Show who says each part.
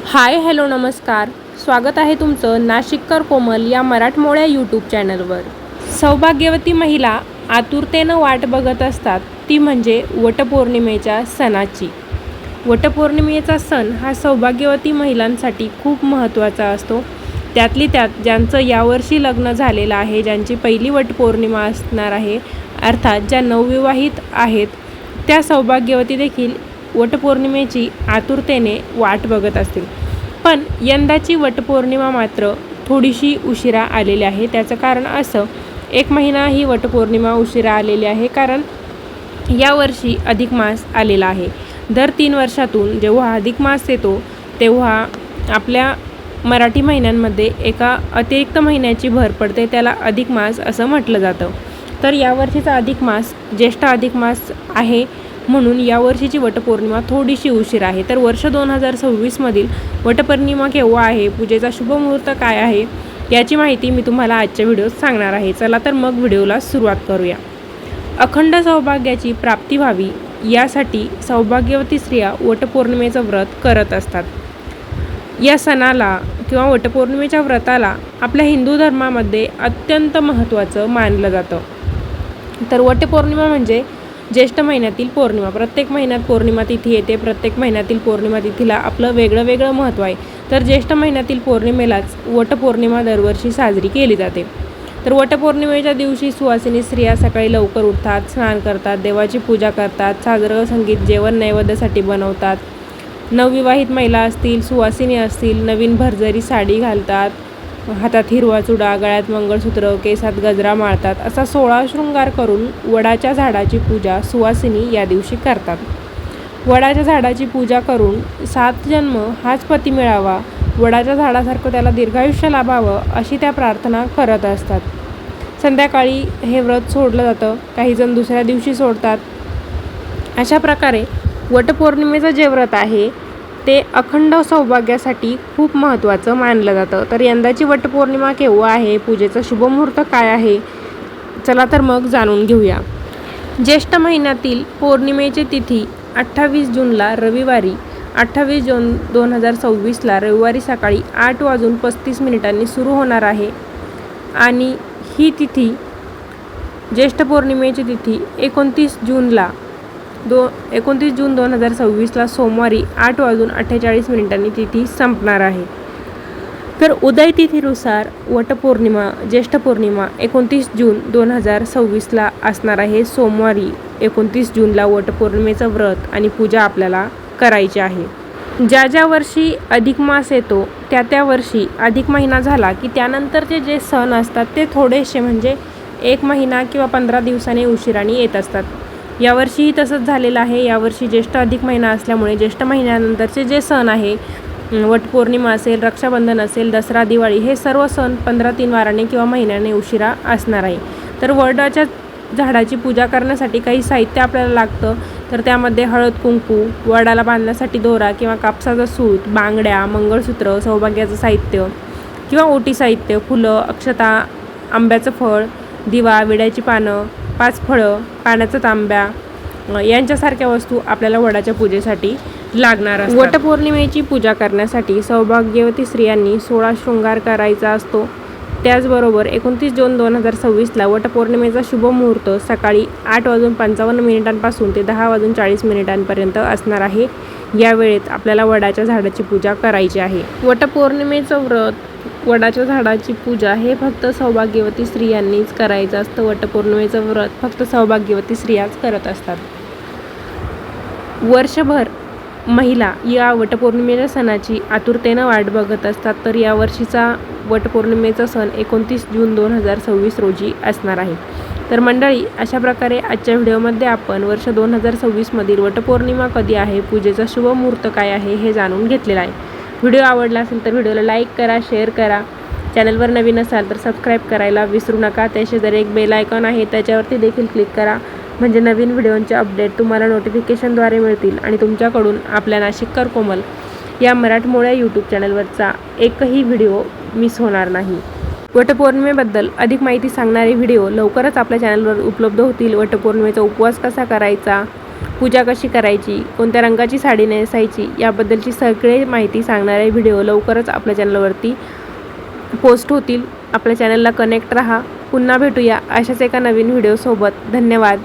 Speaker 1: Hi hello नमस्कार. स्वागत आहे तुमचं नाशिककर कोमल या मराठमोळ्या यूट्यूब चॅनलवर. सौभाग्यवती महिला आतुरतेनं वाट बघत असतात ती म्हणजे वटपौर्णिमेच्या सणाची. वटपौर्णिमेचा सण हा सौभाग्यवती महिलांसाठी खूप महत्त्वाचा असतो. त्यातली त्यात ज्यांचं यावर्षी लग्न झालेलं आहे, ज्यांची पहिली वटपौर्णिमा असणार आहे, अर्थात ज्या नवविवाहित आहेत त्या सौभाग्यवती देखील वटपौर्णिमेची आतुरतेने वाट बघत असतील. पण यंदाची वटपौर्णिमा मात्र थोडीशी उशिरा आलेली आहे. त्याचं कारण असं, 1 महिना ही वटपौर्णिमा उशिरा आलेली आहे कारण यावर्षी अधिक मास आलेला आहे. दर 3 वर्षातून जेव्हा अधिक मास येतो तेव्हा आपल्या मराठी महिन्यांमध्ये एका अतिरिक्त महिन्याची भर पडते, त्याला अधिक मास असं म्हटलं जातं. तर यावर्षीचा अधिक मास ज्येष्ठ अधिक मास आहे, म्हणून यावर्षीची वटपौर्णिमा थोडीशी उशीर आहे. तर वर्ष 2026मधील वटपौर्णिमा केव्हा आहे, पूजेचा शुभमुहूर्त काय आहे, याची माहिती मी तुम्हाला आजच्या व्हिडिओत सांगणार आहे. चला तर मग व्हिडिओला सुरुवात करूया. अखंड सौभाग्याची प्राप्ती व्हावी यासाठी सौभाग्यवती स्त्रिया वटपौर्णिमेचं व्रत करत असतात. या सणाला किंवा वटपौर्णिमेच्या व्रताला आपल्या हिंदू धर्मामध्ये अत्यंत महत्त्वाचं मानलं जातं. तर वटपौर्णिमा म्हणजे ज्येष्ठ महिन्यातील पौर्णिमा. प्रत्येक महिन्यात पौर्णिमा तिथी येते. प्रत्येक महिन्यातील पौर्णिमा तिथीला आपलं वेगळं महत्त्व आहे. तर ज्येष्ठ महिन्यातील पौर्णिमेलाच वटपौर्णिमा दरवर्षी साजरी केली जाते. तर वटपौर्णिमेच्या दिवशी सुवासिनी स्त्रिया सकाळी लवकर उठतात, स्नान करतात, देवाची पूजा करतात, साजरं संगीत जेवण नैवेद्यासाठी बनवतात. नवविवाहित महिला असतील, सुवासिनी असतील, नवीन भरजरी साडी घालतात, हातात हिरवा चुडा, गळ्यात मंगळसूत्र, केसात गजरा माळतात. असा 16 शृंगार करून वडाच्या झाडाची पूजा सुवासिनी या दिवशी करतात. वडाच्या झाडाची पूजा करून 7 जन्म हाच पती मिळावा, वडाच्या झाडासारखं त्याला दीर्घायुष्य लाभावं, अशी त्या प्रार्थना करत असतात. संध्याकाळी हे व्रत सोडलं जातं. काही जण दुसऱ्या दिवशी सोडतात. अशा प्रकारे वटपौर्णिमेचं जे व्रत आहे ते अखंड सौभाग्यासाठी खूप महत्त्वाचं मानलं जातं. तर यंदाची वटपौर्णिमा केव्हा आहे, पूजेचा शुभमुहूर्त काय आहे, चला तर मग जाणून घेऊया. ज्येष्ठ महिन्यातील पौर्णिमेची तिथी 28 जूनला रविवारी 28 जून 2026ला रविवारी सकाळी 8:35 सुरू होणार आहे. आणि ही तिथी ज्येष्ठ पौर्णिमेची तिथी 29 जून 2026ला सोमवारी 8:48 तिथी संपणार आहे. तर उदय तिथीनुसार वटपौर्णिमा ज्येष्ठ पौर्णिमा 29 जून 2026ला असणार आहे. सोमवारी 29 जूनला वटपौर्णिमेचं व्रत आणि पूजा आपल्याला करायची आहे. ज्या वर्षी अधिक मास येतो त्या वर्षी अधिक महिना झाला की त्यानंतरचे जे सण असतात ते थोडेसे म्हणजे 1 महिना किंवा 15 दिवसांनी उशिराने येत असतात. यावर्षीही तसंच झालेलं आहे. यावर्षी ज्येष्ठ अधिक महिना असल्यामुळे ज्येष्ठ महिन्यानंतरचे जे सण आहे, वटपौर्णिमा असेल, रक्षाबंधन असेल, दसरा, दिवाळी, हे सर्व सण 15 वाराने किंवा महिन्याने उशिरा असणार आहे. तर वडाच्या झाडाची पूजा करण्यासाठी काही साहित्य आपल्याला लागतं. तर त्यामध्ये हळद कुंकू, वडाला बांधण्यासाठी दोरा किंवा कापसाचा सूत, बांगड्या, मंगळसूत्र, सौभाग्याचं साहित्य किंवा ओटी साहित्य, फुलं, अक्षता, आंब्याचं फळ, दिवा, विड्याची पानं, 5 फळं, पाण्याचा तांब्या यांच्यासारख्या वस्तू आपल्याला वडाच्या पूजेसाठी लागणार असतात. वटपौर्णिमेची पूजा करण्यासाठी सौभाग्यवती स्त्रियांनी 16 शृंगार करायचा असतो. त्याचबरोबर 29 जून 2026ला वटपौर्णिमेचा शुभमुहूर्त सकाळी 8:55 पासून ते 10:40 असणार आहे. या वेळेत आपल्याला वडाच्या झाडाची पूजा करायची आहे. वटपौर्णिमेचं व्रत, वडाच्या झाडाची पूजा हे फक्त सौभाग्यवती स्त्रियांनीच करायचं असतं. वटपौर्णिमेचं व्रत फक्त सौभाग्यवती स्त्रियाच करत असतात. वर्षभर महिला या वटपौर्णिमेच्या सणाची आतुरतेनं वाट बघत असतात. तर यावर्षीचा वटपौर्णिमेचा सण 29 जून 2026 रोजी असणार आहे. तर मंडळी, अशा प्रकारे आजच्या व्हिडिओमध्ये आपण वर्ष 2026मधील वटपौर्णिमा कधी आहे, पूजेचा शुभमुहूर्त काय आहे हे जाणून घेतलेलं आहे. व्हिडिओ आवडला असेल तर व्हिडिओला लाईक करा, शेअर करा. चॅनलवर नवीन असाल तर सबस्क्राईब करायला विसरू नका. त्याशेजारी एक बेल आयकॉन आहे, त्याच्यावरती देखील क्लिक करा, म्हणजे नवीन व्हिडिओंचे अपडेट तुम्हाला नोटिफिकेशनद्वारे मिळतील आणि तुमच्याकडून आपल्या नाशिककर कोमल या मराठमोळ्या यूट्यूब चॅनलवरचा एकही व्हिडिओ मिस होणार नाही. वटपौर्णिमेबद्दल अधिक माहिती सांगणारे व्हिडिओ लवकरच आपल्या चॅनलवर उपलब्ध होतील. वटपौर्णिमेचा उपवास कसा करायचा, पूजा कशी करायची, कोणत्या रंगाची साडी नेसायची याबद्दलची सगळी माहिती सांगणारे व्हिडिओ लवकरच आपल्या चॅनलवरती पोस्ट होतील. आपल्या चॅनलला कनेक्ट रहा. पुन्हा भेटूया अशाच एका नवीन व्हिडिओसोबत. धन्यवाद.